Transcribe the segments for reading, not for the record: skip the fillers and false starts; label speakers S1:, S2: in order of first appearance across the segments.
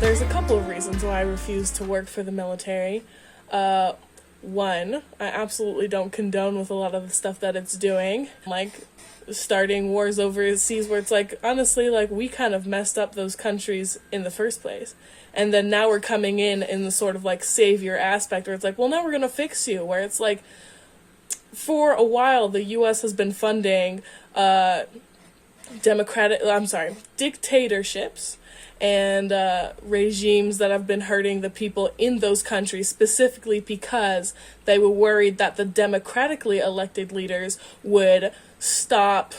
S1: There's a couple of reasons why I refuse to work for the military. One, I absolutely don't condone with a lot of the stuff that it's doing. Like, starting wars overseas where it's like, honestly, like, we kind of messed up those countries in the first place. And then now we're coming in the sort of, like, savior aspect where it's like, well, now we're gonna fix you. Where it's like, for a while, the U.S. has been funding, dictatorships and regimes that have been hurting the people in those countries, specifically because they were worried that the democratically elected leaders would stop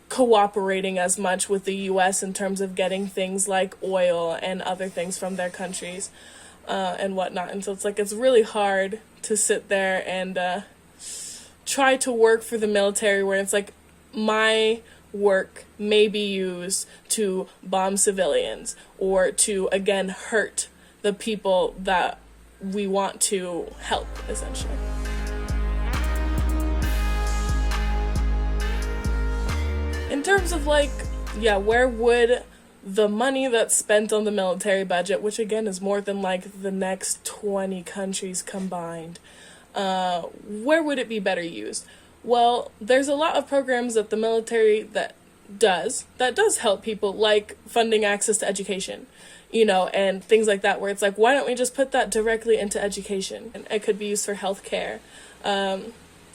S1: cooperating as much with the U.S. in terms of getting things like oil and other things from their countries and whatnot. And so it's like, it's really hard to sit there and try to work for the military where it's like, my work may be used to bomb civilians or to, again, hurt the people that we want to help, essentially. In terms of, like, yeah, where would the money that's spent on the military budget, which again is more than like the next 20 countries combined, where would it be better used? Well, there's a lot of programs that the military that does help people, like funding access to education, you know, and things like that, where it's like, why don't we just put that directly into education? And it could be used for healthcare.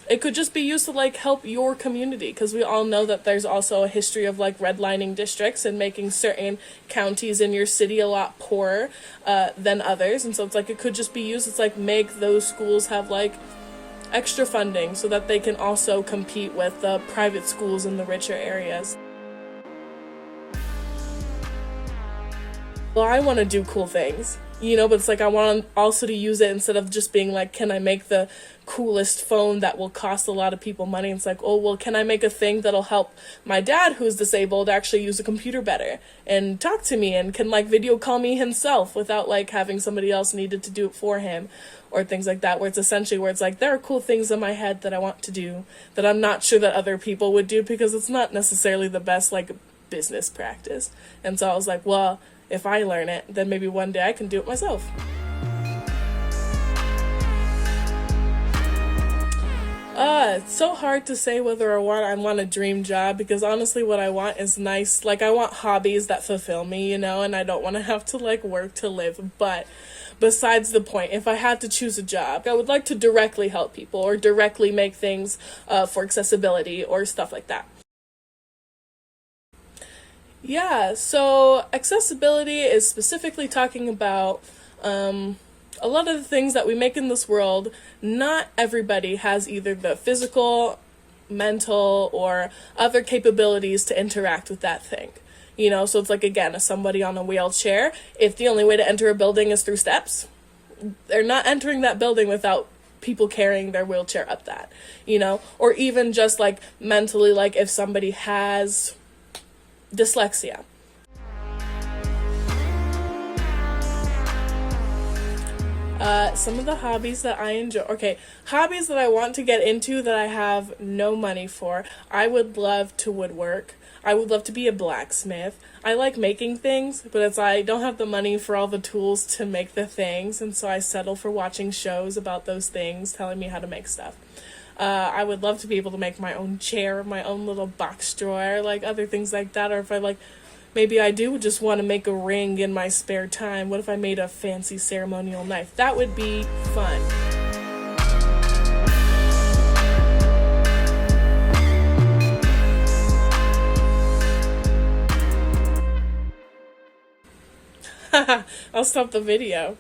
S1: It could just be used to, like, help your community, because we all know that there's also a history of, like, redlining districts and making certain counties in your city a lot poorer than others. And so it's like, it could just be used, it's like, make those schools have, like, extra funding so that they can also compete with the private schools in the richer areas. Well, I want to do cool things, you know, but it's like, I want also to use it instead of just being like, can I make the coolest phone that will cost a lot of people money? It's like, oh, well, can I make a thing that'll help my dad who's disabled actually use a computer better and talk to me and can, like, video call me himself without, like, having somebody else needed to do it for him, or things like that, where it's essentially where it's like, there are cool things in my head that I want to do that I'm not sure that other people would do because it's not necessarily the best, like, business practice. And so I was like, well, if I learn it, then maybe one day I can do it myself. It's so hard to say whether I want a dream job, because honestly what I want is nice, like, I want hobbies that fulfill me, you know, and I don't want to have to, like, work to live. But besides the point, if I had to choose a job, I would like to directly help people or directly make things for accessibility or stuff like that. Yeah, so accessibility is specifically talking about a lot of the things that we make in this world. Not everybody has either the physical, mental, or other capabilities to interact with that thing. You know, so it's like, again, as somebody on a wheelchair, if the only way to enter a building is through steps, they're not entering that building without people carrying their wheelchair up that, you know, or even just, like, mentally, like, if somebody has dyslexia. Some of the hobbies that I enjoy, hobbies that I want to get into that I have no money for. I would love to woodwork. I would love to be a blacksmith. I like making things, but it's I don't have the money for all the tools to make the things, and so I settle for watching shows about those things telling me how to make stuff. I would love to be able to make my own chair, my own little box drawer, like other things like that. Or if I, like, maybe I do just want to make a ring in my spare time. What if I made a fancy ceremonial knife? That would be fun. I'll stop the video.